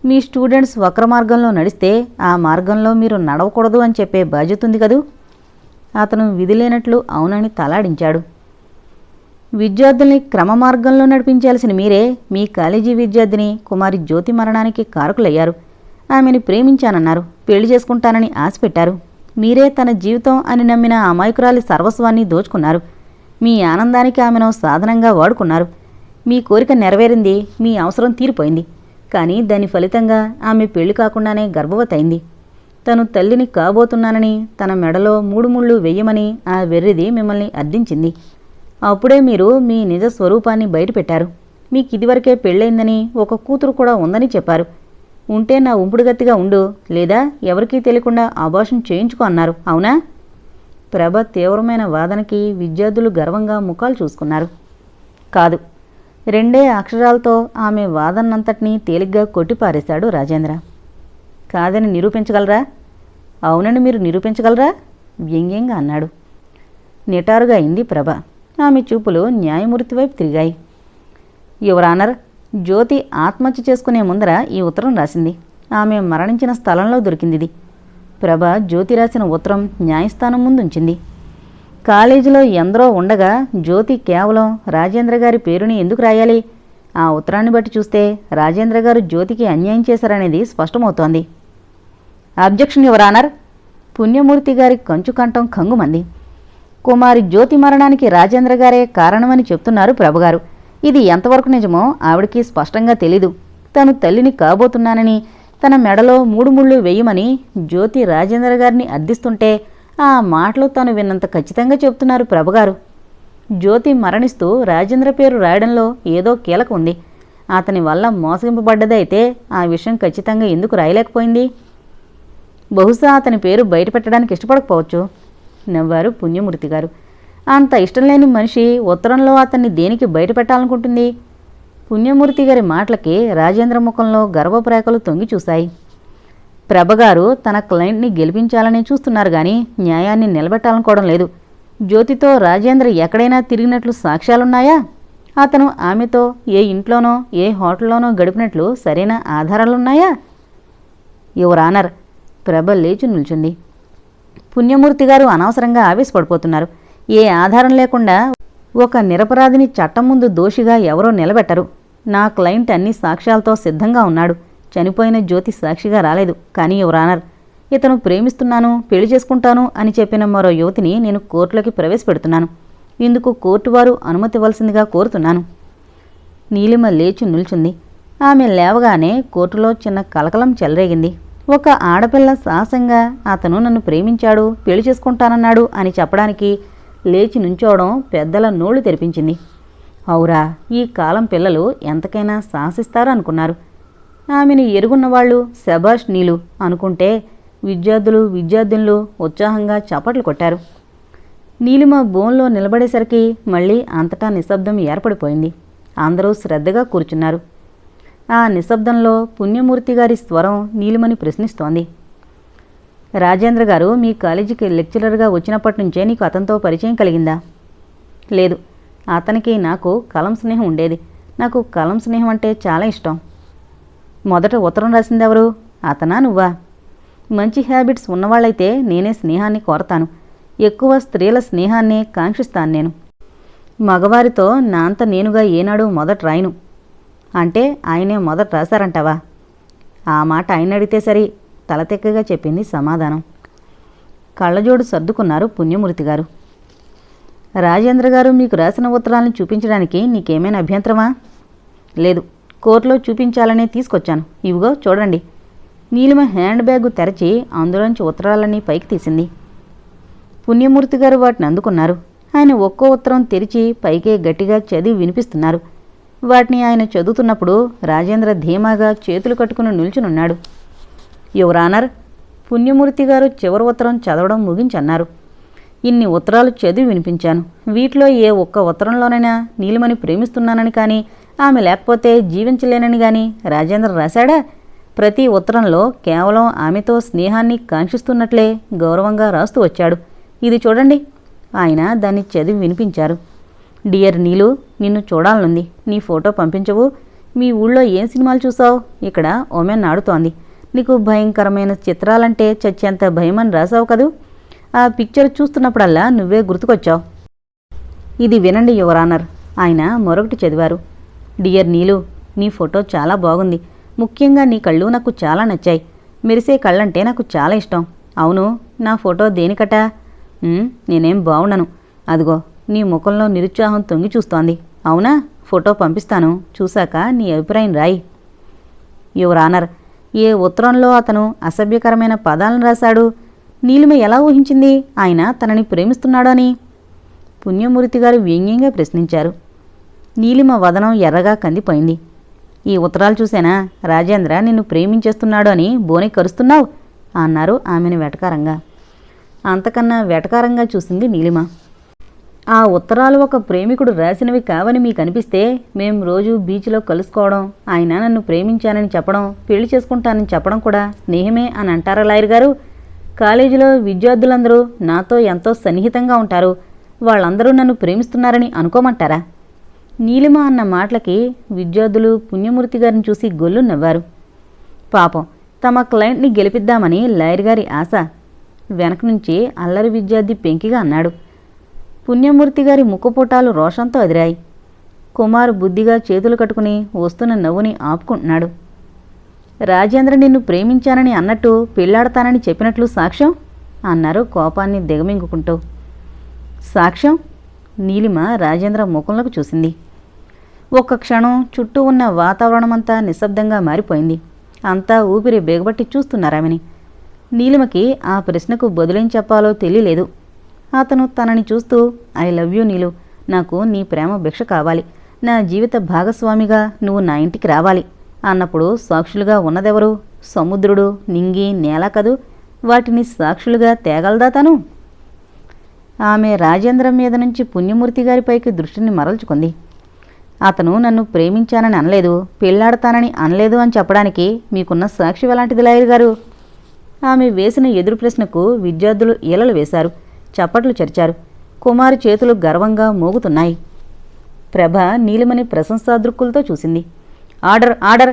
[SPEAKER 1] మీ స్టూడెంట్స్ వక్ర మార్గంలో నడిస్తే ఆ మార్గంలో మీరు నడవకూడదు అని చెప్పే బాధ్యత ఉంది కదూ. అతను విధిలేనట్లు అవునని తలాడించాడు. విద్యార్థుల్ని క్రమ మార్గంలో నడిపించాల్సిన మీరే మీ కాలేజీ విద్యార్థిని కుమారి జ్యోతి మరణానికి కారకులయ్యారు. ఆమెను ప్రేమించానన్నారు, పెళ్లి చేసుకుంటానని ఆశ పెట్టారు. మీరే తన జీవితం అని నమ్మిన అమాయకురాలి సర్వస్వాన్ని దోచుకున్నారు. మీ ఆనందానికి ఆమెను సాధనంగా వాడుకున్నారు. మీ కోరిక నెరవేరింది, మీ అవసరం తీరిపోయింది. కానీ దాని ఫలితంగా ఆమె పెళ్లి కాకుండానే గర్భవతి అయింది. తను తల్లిని కాబోతున్నానని తన మెడలో 3 ముళ్ళు వెయ్యమని ఆ వెర్రిది మిమ్మల్ని అర్థించింది. అప్పుడే మీరు మీ నిజ స్వరూపాన్ని బయటపెట్టారు. మీకు ఇదివరకే పెళ్ళైందని, ఒక కూతురు కూడా ఉందని చెప్పారు. ఉంటే నా ఉంపుడుగత్తిగా ఉండు, లేదా ఎవరికీ తెలియకుండా అబార్షన్ చేయించుకో అన్నారు. అవునా? ప్రభ తీవ్రమైన వాదనకి విద్యార్థులు గర్వంగా ముఖాలు చూసుకున్నారు. కాదు. 2 అక్షరాలతో ఆమె వాదనంతటినీ తేలిగ్గా కొట్టిపారేశాడు రాజేంద్ర. కాదని నిరూపించగలరా? అవునని మీరు నిరూపించగలరా? వ్యంగ్యంగా అన్నాడు. నిటారుగా అయింది ప్రభ. ఆమె చూపులు న్యాయమూర్తి వైపు తిరిగాయి. యువర్ ఆనర్, జ్యోతి ఆత్మహత్య చేసుకునే ముందర ఈ ఉత్తరం రాసింది. ఆమె మరణించిన స్థలంలో దొరికిందిది. ప్రభ జ్యోతి రాసిన ఉత్తరం న్యాయస్థానం ముందుంచింది. కాలేజీలో ఎందరో ఉండగా జ్యోతి కేవలం రాజేంద్ర గారి పేరుని ఎందుకు రాయాలి? ఆ ఉత్తరాన్ని బట్టి చూస్తే రాజేంద్ర గారు జ్యోతికి అన్యాయం చేశారనేది స్పష్టమవుతోంది. Objection your honour. పుణ్యమూర్తి గారి కంచుకంఠం కంగుమంది. కుమారి జ్యోతి మరణానికి రాజేంద్ర గారే కారణమని చెప్తున్నారు ప్రభగారు. ఇది ఎంతవరకు నిజమో ఆవిడికి స్పష్టంగా తెలీదు. తను తల్లిని కాబోతున్నానని, తన మెడలో 3 ముళ్ళు వెయ్యమని జ్యోతి రాజేంద్ర గారిని అర్థిస్తుంటే ఆ మాటలు తను విన్నంత ఖచ్చితంగా చెప్తున్నారు ప్రభగారు. జ్యోతి మరణిస్తూ రాజేంద్ర పేరు రాయడంలో ఏదో కీలక ఉంది. అతని వల్ల మోసగింపబడ్డదైతే ఆ విషయం ఖచ్చితంగా ఎందుకు రాయలేకపోయింది? బహుశా అతని పేరు బయటపెట్టడానికి ఇష్టపడకపోవచ్చు, నవ్వారు పుణ్యమూర్తి గారు. అంత ఇష్టం లేని మనిషి ఉత్తరంలో అతన్ని దేనికి బయటపెట్టాలనుకుంటుంది? పుణ్యమూర్తి గారి మాటలకి రాజేంద్ర ముఖంలో గర్వప్రేకలు తొంగి చూశాయి. ప్రభగారు తన క్లయింట్ని గెలిపించాలని చూస్తున్నారు కానీ న్యాయాన్ని నిలబెట్టాలనుకోవడం లేదు. జ్యోతితో రాజేంద్ర ఎక్కడైనా తిరిగినట్లు సాక్ష్యాలున్నాయా? అతను ఆమెతో ఏ ఇంట్లోనో ఏ హోటల్లోనో గడిపినట్లు సరైన ఆధారాలున్నాయా? Your honour. ప్రభ లేచి నిల్చుంది. పుణ్యమూర్తి గారు అనవసరంగా ఆవేశపడిపోతున్నారు. ఏ ఆధారం లేకుండా ఒక నిరపరాధిని చట్టం ముందు దోషిగా ఎవరో నిలబెట్టరు. నా క్లయింట్ అన్ని సాక్ష్యాలతో సిద్ధంగా ఉన్నాడు. చనిపోయిన జ్యోతి సాక్షిగా రాలేదు. కానీ యువర్ ఆనర్, ఇతను ప్రేమిస్తున్నాను, పెళ్లి చేసుకుంటాను అని చెప్పిన మరో యువతిని నేను కోర్టులోకి ప్రవేశపెడుతున్నాను. ఇందుకు కోర్టు వారు అనుమతి ఇవ్వాల్సిందిగా కోరుతున్నాను. నీలిమ లేచి నిల్చుంది. ఆమె లేవగానే కోర్టులో చిన్న కలకలం చెలరేగింది. ఒక ఆడపిల్ల సాహసంగా అతను నన్ను ప్రేమించాడు, పెళ్లి చేసుకుంటానన్నాడు అని చెప్పడానికి లేచి నుంచోవడం పెద్దల నోళ్లు తెరిపించింది. అవురా, ఈ కాలం పిల్లలు ఎంతకైనా సాహసిస్తారు అనుకున్నారు. ఆమెను ఎరుగున్నవాళ్లు శభాష్ నీలు అనుకుంటే విద్యార్థులు ఉత్సాహంగా చప్పట్లు కొట్టారు. నీలిమ బోన్లో నిలబడేసరికి మళ్ళీ అంతటా నిశ్శబ్దం ఏర్పడిపోయింది. అందరూ శ్రద్ధగా కూర్చున్నారు. ఆ నిశ్శబ్దంలో పుణ్యమూర్తి గారి స్వరం నీలిమని ప్రశ్నిస్తోంది. రాజేంద్ర గారు మీ కాలేజీకి లెక్చరర్గా వచ్చినప్పటి నుంచే నీకు అతనితో పరిచయం కలిగిందా? లేదు. అతనికి నాకు కలం స్నేహం ఉండేది. నాకు కలం స్నేహం అంటే చాలా ఇష్టం. మొదట ఉత్తరం రాసిందెవరు? అతనా నువ్వా? మంచి హ్యాబిట్స్ ఉన్నవాళ్ళైతే నేనే స్నేహాన్ని కోరతాను. ఎక్కువ స్త్రీల స్నేహాన్ని కాంక్షిస్తాను నేను. మగవారితో నా అంత నేనుగా ఏనాడు మొదట రాయను. అంటే ఆయనే మొదట రాశారంటావా? ఆ మాట ఆయన అడిగితే సరి, తలతెక్కగా చెప్పింది సమాధానం. కళ్ళజోడు సర్దుకున్నారు పుణ్యమూర్తి గారు. రాజేంద్ర గారు మీకు రాసిన ఉత్తరాలను చూపించడానికి నీకేమైనా అభ్యంతరమా? లేదు. కోర్టులో చూపించాలనే తీసుకొచ్చాను. ఇవిగో చూడండి. నీలిమ హ్యాండ్ బ్యాగు తెరచి అందులోంచి ఉత్తరాలన్నీ పైకి తీసింది. పుణ్యమూర్తి గారు వాటిని అందుకున్నారు. ఆయన ఒక్కో ఉత్తరం తెరిచి పైకే గట్టిగా చదివి వినిపిస్తున్నారు. వాటిని ఆయన చదువుతున్నప్పుడు రాజేంద్ర ధీమాగా చేతులు కట్టుకుని నిల్చునున్నాడు. యువర్ ఆనర్, పుణ్యమూర్తి గారు చివరి ఉత్తరం చదవడం ముగించన్నారు. ఇన్ని ఉత్తరాలు చదివి వినిపించాను. వీటిలో ఏ ఒక్క ఉత్తరంలోనైనా నీలిమని ప్రేమిస్తున్నానని కానీ, ఆమె లేకపోతే జీవించలేనని కానీ రాజేంద్ర రాశాడా? ప్రతి ఉత్తరంలో కేవలం ఆమెతో స్నేహాన్ని కాంక్షిస్తున్నట్లే గౌరవంగా రాస్తూ వచ్చాడు. ఇది చూడండి. ఆయన దాన్ని చదివి వినిపించారు. డియర్ నీలు, నిన్ను చూడాలనుంది. నీ ఫోటో పంపించవు? మీ ఊళ్ళో ఏం సినిమాలు చూసావు? ఇక్కడ ఓమెన్ ఆడుతోంది. నీకు భయంకరమైన చిత్రాలంటే చచ్చేంత భయమని రాసావు కదూ. ఆ పిక్చర్ చూస్తున్నప్పుడల్లా నువ్వే గుర్తుకొచ్చావు. ఇది వినండి యువర్ ఆనర్. ఆయన మరొకటి చదివారు. డియర్ నీలు, నీ ఫోటో చాలా బాగుంది. ముఖ్యంగా నీ కళ్ళు నాకు చాలా నచ్చాయి. మెరిసే కళ్ళంటే నాకు చాలా ఇష్టం. అవును, నా ఫోటో దేనికట? నేనేం బాగుండను. అదిగో నీ ముఖంలో నిరుత్సాహం తొంగి చూస్తోంది. అవునా? ఫోటో పంపిస్తాను. చూశాక నీ అభిప్రాయం రాయి. యువర్ ఆనర్, ఏ ఉత్తరంలో అతను అసభ్యకరమైన పదాలను రాశాడు? నీలిమ ఎలా ఊహించింది ఆయన తనని ప్రేమిస్తున్నాడు అని? పుణ్యమూర్తి గారు వ్యంగ్యంగా ప్రశ్నించారు. నీలిమ వదనం ఎర్రగా కందిపోయింది. ఈ ఉత్తరాలు చూసేనా రాజేంద్ర నిన్ను ప్రేమించేస్తున్నాడు అని బోని కరుస్తున్నావు అన్నారు ఆమెను వెటకారంగా. అంతకన్నా వెటకారంగా చూసింది నీలిమ. ఆ ఉత్తరాలు ఒక ప్రేమికుడు రాసినవి కావని మీకు అనిపిస్తే మేం రోజు బీచ్లో కలుసుకోవడం, ఆయన నన్ను ప్రేమించానని చెప్పడం, పెళ్లి చేసుకుంటానని చెప్పడం కూడా స్నేహమే అని అంటారా లాయర్ గారు? కాలేజీలో విద్యార్థులందరూ నాతో ఎంతో సన్నిహితంగా ఉంటారు. వాళ్ళందరూ నన్ను ప్రేమిస్తున్నారని అనుకోమంటారా? నీలిమ అన్న మాటలకి విద్యార్థులు పుణ్యమూర్తి గారిని చూసి గొల్లు నవ్వారు. పాపం, తమ క్లయింట్ని గెలిపిద్దామని లాయర్ గారి ఆశ. వెనక నుంచి అల్లరి విద్యార్థి పెంకిగా అన్నాడు. పుణ్యమూర్తి గారి ముక్కుపుటాలు రోషంతో అదిరాయి. కుమార్ బుద్ధిగా చేతులు కట్టుకుని వస్తున్న నవ్వుని ఆపుకుంటున్నాడు. రాజేంద్ర నిన్ను ప్రేమించానని అన్నట్టు పెళ్లాడతానని చెప్పినట్లు సాక్ష్యం అన్నారు కోపాన్ని దిగమింగుకుంటూ. సాక్ష్యం? నీలిమ రాజేంద్ర ముఖంలోకి చూసింది. ఒక్క క్షణం చుట్టూ ఉన్న వాతావరణమంతా నిశ్శబ్దంగా మారిపోయింది. అంతా ఊపిరి బిగబట్టి చూస్తున్నారామెని. నీలిమకి ఆ ప్రశ్నకు బదులేం చెప్పాలో తెలియలేదు. అతను తనని చూస్తూ, ఐ లవ్ యూ నీలు, నాకు నీ ప్రేమ భిక్ష కావాలి, నా జీవిత భాగస్వామిగా నువ్వు నా ఇంటికి రావాలి అన్నప్పుడు సాక్షులుగా ఉన్నదెవరు? సముద్రుడు, నింగి, నేల కదూ. వాటిని సాక్షులుగా తేగలదా తను? ఆమె రాజేంద్రం మీద నుంచి పుణ్యమూర్తి గారిపైకి దృష్టిని మరల్చుకుంది. అతను నన్ను ప్రేమించానని అనలేదు, పెళ్లాడతానని అనలేదు అని చెప్పడానికి మీకున్న సాక్షి ఎలాంటిది లాయర్ గారు? ఆమె వేసిన ఎదురు ప్రశ్నకు విద్యార్థులు ఈలలు వేశారు, చప్పట్లు చరిచారు. కుమారు చేతులు గర్వంగా మోగుతున్నాయి. ప్రభ నీలిమని ప్రశంసాదృక్కులతో చూసింది. Order, order!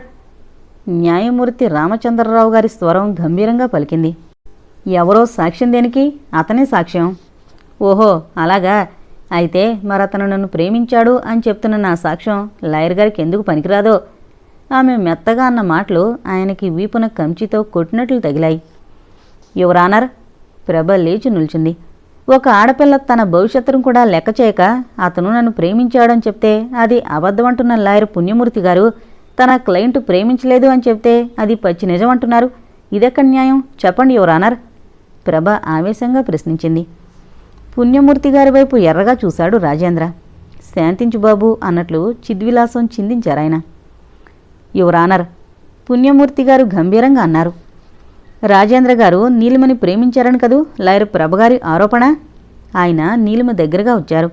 [SPEAKER 1] న్యాయమూర్తి రామచంద్రరావు గారి స్వరం గంభీరంగా పలికింది. ఎవరో సాక్ష్యం దేనికి? అతనే సాక్ష్యం. ఓహో అలాగా? అయితే మరతను నన్ను ప్రేమించాడు అని చెప్తున్న నా సాక్ష్యం లాయర్ గారికి ఎందుకు పనికిరాదో? ఆమె మెత్తగా అన్న మాటలు ఆయనకి వీపున కంచితో కొట్టినట్లు తగిలాయి. Your honour! ప్రభ లేచి నిల్చుంది. ఒక ఆడపిల్ల తన భవిష్యత్తును కూడా లెక్క చేయక అతను నన్ను ప్రేమించాడని చెప్తే అది అబద్ధమంటున్న లాయర్ పుణ్యమూర్తి గారు తన క్లయింట్ ప్రేమించలేదు అని చెప్తే అది పచ్చి నిజమంటున్నారు. ఇదెక్కడ న్యాయం? చెప్పండి యువర్ ఆనర్! ప్రభ ఆవేశంగా ప్రశ్నించింది. పుణ్యమూర్తి గారి వైపు ఎర్రగా చూశాడు రాజేంద్ర. శాంతించు బాబు అన్నట్లు చిద్విలాసం చిందించారాయన. Your honour! పుణ్యమూర్తి గారు గంభీరంగా అన్నారు. రాజేంద్ర గారు నీలిమని ప్రేమించారని కదూ లాయర్ ప్రభగారి ఆరోపణ? ఆయన నీలిమ దగ్గరగా వచ్చారు.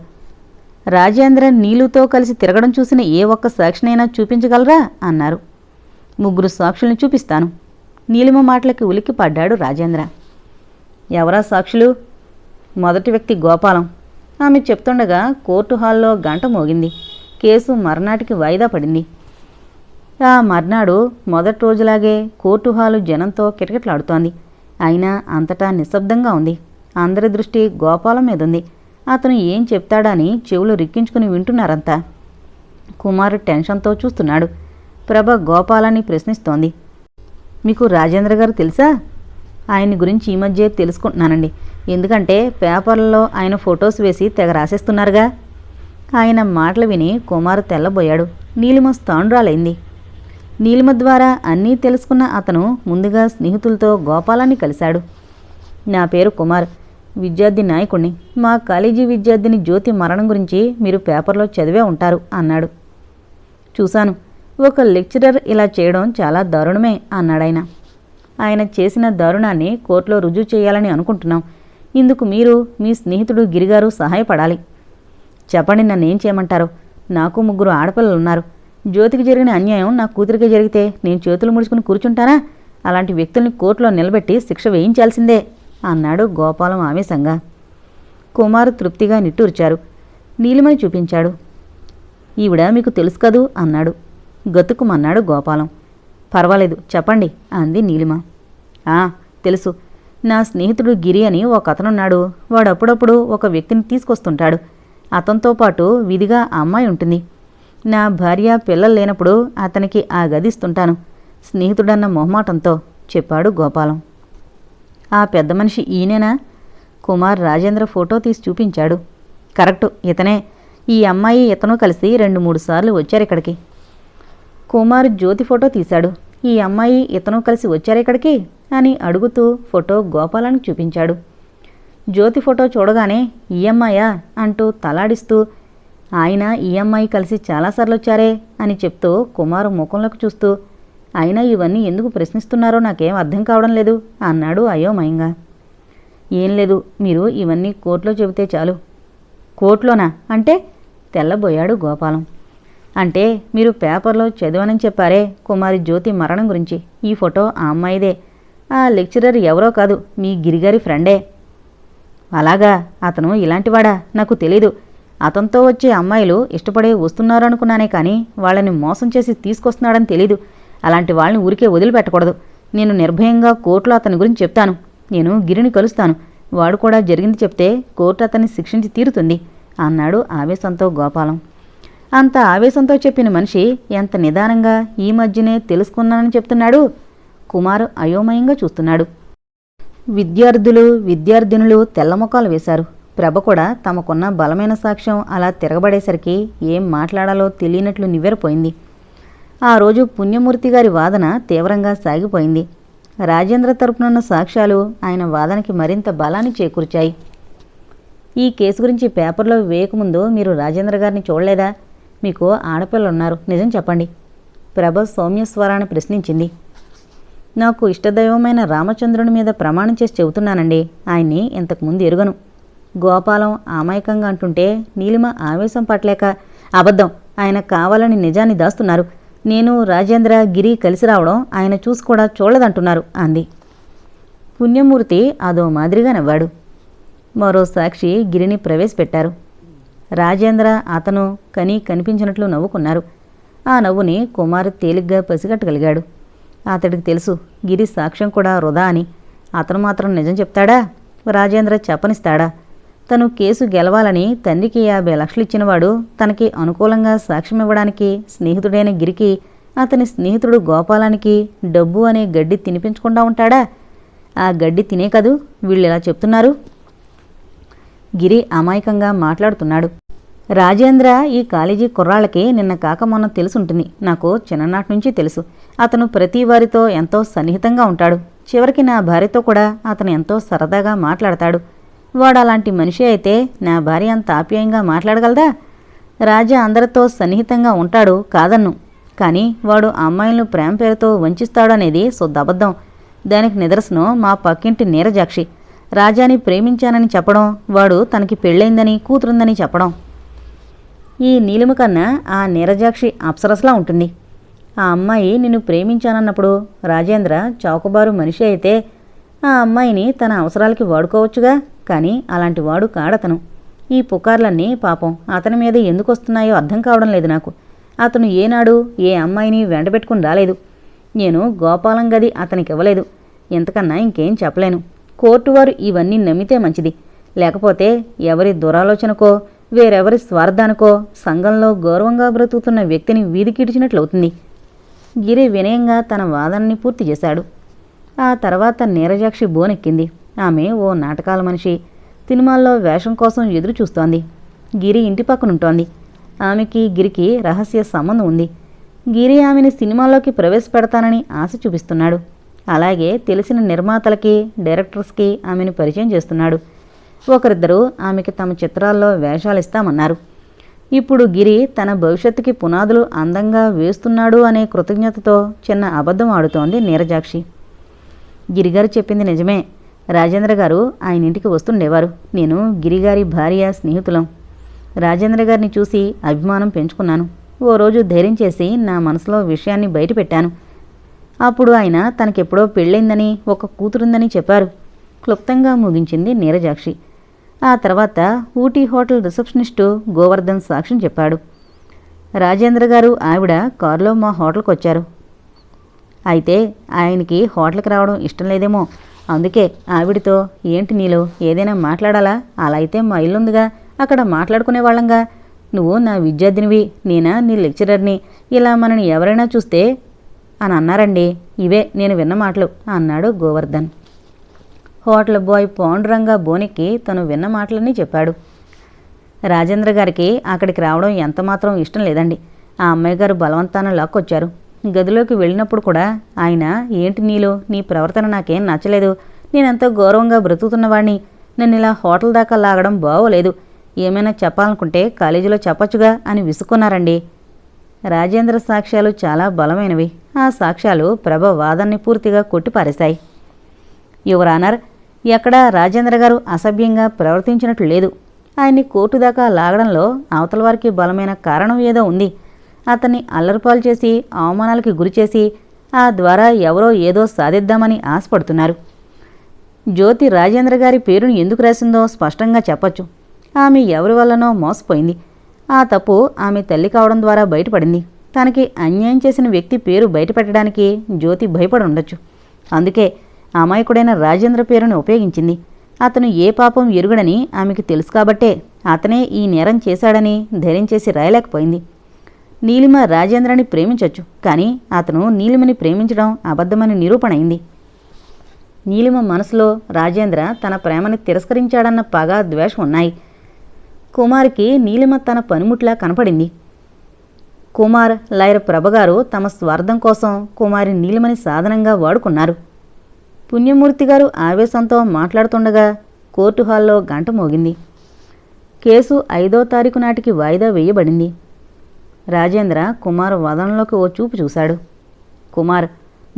[SPEAKER 1] రాజేంద్ర నీలుతో కలిసి తిరగడం చూసిన ఏ ఒక్క సాక్షినైనా చూపించగలరా అన్నారు. 3 సాక్షుల్ని చూపిస్తాను. నీలిమ మాటలకి ఉలిక్కి పడ్డాడు రాజేంద్ర. ఎవరా సాక్షులు? మొదటి వ్యక్తి గోపాలం. ఆమె చెప్తుండగా కోర్టు హాల్లో గంట మోగింది. కేసు మర్నాటికి వాయిదా పడింది. ఆ మర్నాడు మొదటి రోజులాగే కోర్టు హాలు జనంతో కిటకిటలాడుతోంది. అయినా అంతటా నిశ్శబ్దంగా ఉంది. అందరి దృష్టి గోపాలం మీదుంది. అతను ఏం చెప్తాడని చెవులు రిక్కించుకుని వింటున్నారంతా. కుమారు టెన్షన్తో చూస్తున్నాడు. ప్రభ గోపాలాన్ని ప్రశ్నిస్తోంది. మీకు రాజేంద్ర గారు తెలుసా? ఆయన గురించి ఈ మధ్య తెలుసుకుంటున్నానండి. ఎందుకంటే పేపర్లలో ఆయన ఫొటోస్ వేసి తెగ రాసేస్తున్నారుగా. ఆయన మాటలు విని కుమారు తెల్లబోయాడు. నీలిమ స్థాండ్రాలైంది. నీలిమ ద్వారా అన్నీ తెలుసుకున్న అతను ముందుగా స్నేహితులతో గోపాలాన్ని కలిశాడు. నా పేరు కుమార్, విద్యార్థి నాయకుణ్ణి. మా కాలేజీ విద్యార్థిని జ్యోతి మరణం గురించి మీరు పేపర్లో చదివే ఉంటారు అన్నాడు. చూశాను. ఒక లెక్చరర్ ఇలా చేయడం చాలా దారుణమే అన్నాడాయన. ఆయన చేసిన దారుణాన్ని కోర్టులో రుజువు చేయాలని అనుకుంటున్నాం. ఇందుకు మీరు మీ స్నేహితుడు గిరిగారు సహాయపడాలి. చెప్పండి, నన్నేం చేయమంటారో? నాకు 3 ఆడపిల్లలున్నారు. జ్యోతికి జరిగిన అన్యాయం నా కూతురికే జరిగితే నేను చేతులు ముడుచుకుని కూర్చుంటానా? అలాంటి వ్యక్తుల్ని కోర్టులో నిలబెట్టి శిక్ష వేయించాల్సిందే అన్నాడు గోపాలం ఆవేశంగా. కుమారు తృప్తిగా నిట్టూర్చారు. నీలిమని చూపించాడు. ఈవిడ మీకు తెలుసు కదూ అన్నాడు. గతుకుమన్నాడు గోపాలం. పర్వాలేదు చెప్పండి అంది నీలిమ. తెలుసు. నా స్నేహితుడు గిరి అని ఒక అతనున్నాడు. వాడు అప్పుడప్పుడు ఒక వ్యక్తిని తీసుకొస్తుంటాడు. అతనితో పాటు విధిగా ఆ అమ్మాయి ఉంటుంది. నా భార్య పిల్లలు లేనప్పుడు అతనికి ఆ గది ఇస్తుంటాను, స్నేహితుడన్న మొహమాటంతో చెప్పాడు గోపాలం. ఆ పెద్ద మనిషి ఈయనేనా? కుమార్ రాజేంద్ర ఫోటో తీసి చూపించాడు. కరెక్టు, ఇతనే. ఈ అమ్మాయి ఇతను కలిసి 2-3 సార్లు వచ్చారిక్కడికి. కుమార్ జ్యోతి ఫోటో తీశాడు. ఈ అమ్మాయి ఇతను కలిసి వచ్చారిక్కడికి అని అడుగుతూ ఫోటో గోపాలానికి చూపించాడు. జ్యోతి ఫోటో చూడగానే ఈ అమ్మాయా అంటూ తలాడిస్తూ, ఆయన ఈ అమ్మాయి కలిసి చాలాసార్లు వచ్చారే అని చెప్తూ కుమారు ముఖంలోకి చూస్తూ, అయినా ఇవన్నీ ఎందుకు ప్రశ్నిస్తున్నారో నాకేం అర్థం కావడం లేదు అన్నాడు అయోమయంగా. ఏం లేదు, మీరు ఇవన్నీ కోర్టులో చెబితే చాలు. కోర్టులోనా అంటే? తెల్లబోయాడు గోపాలం. అంటే మీరు పేపర్లో చదివానని చెప్పారే కుమారి జ్యోతి మరణం గురించి. ఈ ఫోటో ఆ అమ్మాయిదే. ఆ లెక్చరర్ ఎవరో కాదు, మీ గిరిగారి ఫ్రెండే. అలాగా? అతను ఇలాంటివాడా? నాకు తెలీదు. అతనితో వచ్చే అమ్మాయిలు ఇష్టపడే వస్తున్నారు అనుకున్నానే కానీ వాళ్ళని మోసం చేసి తీసుకొస్తున్నాడని తెలీదు. అలాంటి వాళ్ళని ఊరికే వదిలిపెట్టకూడదు. నేను నిర్భయంగా కోర్టులో అతని గురించి చెప్తాను. నేను గిరిని కలుస్తాను. వాడు కూడా జరిగింది చెప్తే కోర్టు అతన్ని శిక్షించి తీరుతుంది అన్నాడు ఆవేశంతో గోపాలం. అంత ఆవేశంతో చెప్పిన మనిషి ఎంత నిదానంగా ఈ మధ్యనే తెలుసుకున్నానని చెప్తున్నాడు. కుమారు అయోమయంగా చూస్తున్నాడు. విద్యార్థినులు తెల్లముఖాలు వేశారు. ప్రభ కూడా తమకున్న బలమైన సాక్ష్యం అలా తిరగబడేసరికి ఏం మాట్లాడాలో తెలియనట్లు నివ్వెరపోయింది. ఆ రోజు పుణ్యమూర్తి గారి వాదన తీవ్రంగా సాగిపోయింది. రాజేంద్ర తరపునున్న సాక్ష్యాలు ఆయన వాదనకి మరింత బలాన్ని చేకూర్చాయి. ఈ కేసు గురించి పేపర్లో వేయకముందు మీరు రాజేంద్ర గారిని చూడలేదా? మీకు ఆడపిల్లలున్నారు, నిజం చెప్పండి. ప్రభ సౌమ్యస్వరాన్ని ప్రశ్నించింది. నాకు ఇష్టదైవమైన రామచంద్రుని మీద ప్రమాణం చేసి చెబుతున్నానండి. ఆయన్ని ఇంతకుముందు ఎరుగను. గోపాలం అమాయకంగా అంటుంటే నీలిమ ఆవేశం పట్టలేక, అబద్ధం, ఆయన కావాలని నిజాన్ని దాస్తున్నారు. నేను రాజేంద్ర గిరి కలిసి రావడం ఆయన చూసి కూడా చూడలేదంటున్నారు అంది. పుణ్యమూర్తి అదో మాదిరిగా నవ్వాడు. మరో సాక్షి గిరిని ప్రవేశపెట్టారు. రాజేంద్ర అతను కనిపించినట్లు నవ్వుకున్నారు. ఆ నవ్వుని కుమారు తేలిగ్గా పసిగట్టగలిగాడు. అతడికి తెలుసు గిరి సాక్ష్యం కూడా వృధా అని. అతను మాత్రం నిజం చెప్తాడా? రాజేంద్ర చెప్పనిస్తాడా? తను కేసు గెలవాలని తండ్రికి 50 లక్షలు ఇచ్చినవాడు తనకి అనుకూలంగా సాక్ష్యం ఇవ్వడానికి స్నేహితుడైన గిరికి, అతని స్నేహితుడు గోపాలానికి డబ్బు అనే గడ్డి తినిపించకుండా ఉంటాడా? ఆ గడ్డి తినే కదూ వీళ్ళు ఇలా చెప్తున్నారు. గిరి అమాయకంగా మాట్లాడుతున్నాడు. రాజేంద్ర ఈ కాలేజీ కుర్రాళ్ళకి నిన్న కాక మొన్న తెలుసుంటుంది. నాకు చిన్ననాటి నుంచి తెలుసు. అతను ప్రతి వారితో ఎంతో సన్నిహితంగా ఉంటాడు. చివరికి నా భార్యతో కూడా అతను ఎంతో సరదాగా మాట్లాడతాడు. వాడు అలాంటి మనిషి అయితే నా భార్య అంత ఆప్యాయంగా మాట్లాడగలదా? రాజా అందరితో సన్నిహితంగా ఉంటాడు కాదన్ను, కానీ వాడు అమ్మాయిలను ప్రేమ పేరుతో వంచిస్తాడు అనేది శుద్ధ అబద్ధం. దానికి నిదర్శనం మా పక్కింటి నీరజాక్షి. రాజాని ప్రేమించానని చెప్పడం, వాడు తనకి పెళ్ళైందని కూతురుందని చెప్పడం. ఈ నీలిమ కన్నా ఆ నీరజాక్షి అప్సరసలా ఉంటుంది. ఆ అమ్మాయి నిన్ను ప్రేమించానన్నప్పుడు రాజేంద్ర చౌకబారు మనిషి అయితే ఆ అమ్మాయిని తన అవసరాలకి వాడుకోవచ్చుగా. కానీ అలాంటి వాడు కాడతను. ఈ పుకార్లన్నీ పాపం అతని మీద ఎందుకు వస్తున్నాయో అర్థం కావడం లేదు నాకు. అతను ఏనాడు ఏ అమ్మాయిని వెంటబెట్టుకుని రాలేదు. నేను గోపాలం గది అతనికి ఇవ్వలేదు. ఇంతకన్నా ఇంకేం చెప్పలేను. కోర్టు వారు ఇవన్నీ నమ్మితే మంచిది. లేకపోతే ఎవరి దురాలోచనకో వేరెవరి స్వార్థానికో సంఘంలో గౌరవంగా బ్రతుకుతున్న వ్యక్తిని వీధికిడిచినట్లవుతుంది. గిరి వినయంగా తన వాదనని పూర్తి చేశాడు. ఆ తర్వాత నీరజాక్షి బోనెక్కింది. ఆమె ఓ నాటకాల మనిషి. సినిమాల్లో వేషం కోసం ఎదురు చూస్తోంది. గిరి ఇంటి పక్కనుంటోంది. ఆమెకి గిరికి రహస్య సంబంధం ఉంది. గిరి ఆమెని సినిమాల్లోకి ప్రవేశపెడతానని ఆశ చూపిస్తున్నాడు. అలాగే తెలిసిన నిర్మాతలకి డైరెక్టర్స్కి ఆమెను పరిచయం చేస్తున్నాడు. ఒకరిద్దరు ఆమెకి తమ చిత్రాల్లో వేషాలిస్తామన్నారు. ఇప్పుడు గిరి తన భవిష్యత్తుకి పునాదులు అందంగా వేస్తున్నాడు అనే కృతజ్ఞతతో చిన్న అబద్ధం ఆడుతోంది నీరజాక్షి. గిరిగారు చెప్పింది నిజమే. రాజేంద్ర గారు ఆయన ఇంటికి వస్తుండేవారు. నేను గిరిగారి భార్య స్నేహితులం. రాజేంద్ర గారిని చూసి అభిమానం పెంచుకున్నాను. ఓ రోజు ధైర్యం చేసి నా మనసులో విషయాన్ని బయటపెట్టాను. అప్పుడు ఆయన తనకెప్పుడో పెళ్ళైందని, ఒక కూతురుందని చెప్పారు. క్లుప్తంగా ముగించింది నీరజాక్షి. ఆ తర్వాత ఊటీ హోటల్ రిసెప్షనిస్టు గోవర్ధన్ సాక్ష్యం చెప్పాడు. రాజేంద్ర గారు ఆవిడ కారులో మా హోటల్కి వచ్చారు. అయితే ఆయనకి హోటల్కి రావడం ఇష్టం లేదేమో. అందుకే ఆవిడతో, ఏంటి నీలో ఏదైనా మాట్లాడాలా? అలా అయితే మా ఇల్లుందిగా, అక్కడ మాట్లాడుకునే వాళ్ళంగా. నువ్వు నా విద్యార్థినివి, నేనా నీ లెక్చరర్ని. ఇలా మనని ఎవరైనా చూస్తే అని అన్నారండి. ఇవే నేను విన్న మాటలు అన్నాడు గోవర్ధన్. హోటల్ బాయ్ పాండురంగా బోనెక్కి తను విన్న మాటలన్నీ చెప్పాడు. రాజేంద్ర గారికి అక్కడికి రావడం ఎంతమాత్రం ఇష్టం లేదండి. ఆ అమ్మాయి గారు బలవంతాన లాక్కొచ్చారు. గదిలోకి వెళ్ళినప్పుడు కూడా ఆయన, ఏంటి నీలో నీ ప్రవర్తన నాకేం నచ్చలేదు. నేనెంతో గౌరవంగా బ్రతుకుతున్నవాడిని. నన్ను ఇలా హోటల్ దాకా లాగడం బాగోలేదు. ఏమైనా చెప్పాలనుకుంటే కాలేజీలో చెప్పొచ్చుగా అని విసుక్కున్నారండి. రాజేంద్ర సాక్ష్యాలు చాలా బలమైనవి. ఆ సాక్ష్యాలు ప్రభ వాదన్ని పూర్తిగా కొట్టిపారేశాయి. యువర్ ఆనర్, ఎక్కడా రాజేంద్ర గారు అసభ్యంగా ప్రవర్తించినట్లు లేదు. ఆయన్ని కోర్టు దాకా లాగడంలో అవతల వారికి బలమైన కారణం ఏదో ఉంది. అతన్ని అల్లరిపాలు చేసి అవమానాలకి గురిచేసి ఆ ద్వారా ఎవరో ఏదో సాధిద్దామని ఆశపడుతున్నారు. జ్యోతి రాజేంద్ర గారి పేరును ఎందుకు రాసిందో స్పష్టంగా చెప్పొచ్చు. ఆమె ఎవరి వల్లనో మోసపోయింది. ఆ తప్పు ఆమె తల్లి కావడం ద్వారా బయటపడింది. తనకి అన్యాయం చేసిన వ్యక్తి పేరు బయటపెట్టడానికి జ్యోతి భయపడి ఉండొచ్చు. అందుకే అమాయకుడైన రాజేంద్ర పేరును ఉపయోగించింది. అతను ఏ పాపం ఎరుగడని ఆమెకు తెలుసు కాబట్టే అతనే ఈ నేరం చేశాడని ధైర్యం చేసి రాయలేకపోయింది. నీలిమ రాజేంద్రని ప్రేమించొచ్చు, కానీ అతను నీలిమని ప్రేమించడం అబద్ధమని నిరూపణ అయింది. నీలిమ మనసులో రాజేంద్ర తన ప్రేమని తిరస్కరించాడన్న పగ, ద్వేషం ఉన్నాయి. కుమార్కి నీలిమ తన పనిముట్లా కనపడింది. కుమార్, లాయర్ ప్రభగారు తమ స్వార్థం కోసం కుమారి నీలిమని సాధనంగా వాడుకున్నారు. పుణ్యమూర్తి గారు ఆవేశంతో మాట్లాడుతుండగా కోర్టు హాల్లో గంట మోగింది. కేసు 5వ తారీఖు నాటికి వాయిదా వేయబడింది. రాజేంద్ర కుమార్ వదనంలోకి ఓ చూపు చూశాడు. కుమార్,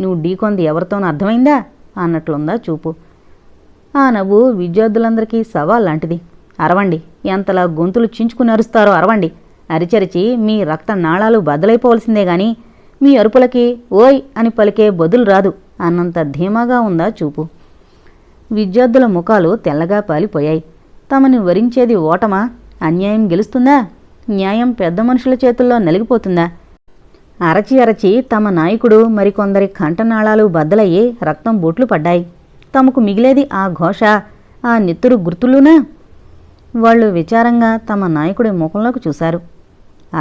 [SPEAKER 1] నువ్వు ఢీకొంది ఎవరితోనూ అర్థమైందా అన్నట్లుందా చూపు. ఆ నవ్వు విద్యార్థులందరికీ సవాల్ లాంటిది. అరవండి, ఎంతలా గొంతులు చించుకుని అరుస్తారో అరవండి. అరిచరిచి మీ రక్త నాళాలు బద్దలైపోవలసిందే గాని మీ అరుపులకి ఓయ్ అని పలికే బదులు రాదు అన్నంత ధీమాగా ఉందా చూపు. విద్యార్థుల ముఖాలు తెల్లగా పాలిపోయాయి. తమని వరించేది ఓటమా? అన్యాయం గెలుస్తుందా? న్యాయం పెద్ద మనుషుల చేతుల్లో నలిగిపోతుందా? అరచి అరచి తమ నాయకుడు మరికొందరి కంఠనాళాలు బద్దలయ్యి రక్తం బొట్లు పడ్డాయి. తమకు మిగిలేది ఆ ఘోష, ఆ నెత్తురు గుర్తులునా? వాళ్ళు విచారంగా తమ నాయకుడి ముఖంలోకి చూశారు.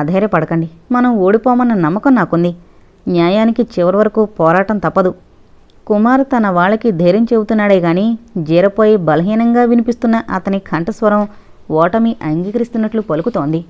[SPEAKER 1] అధైర్యపడకండి, మనం ఓడిపోమన్న నమ్మకం నాకుంది. న్యాయానికి చివరి వరకు పోరాటం తప్పదు. కుమార్ తన వాళ్ళకి ధైర్యం చెబుతున్నాడే గాని జీరపోయి బలహీనంగా వినిపిస్తున్న అతని కంఠస్వరం ఓటమి అంగీకరిస్తున్నట్లు పలుకుతోంది.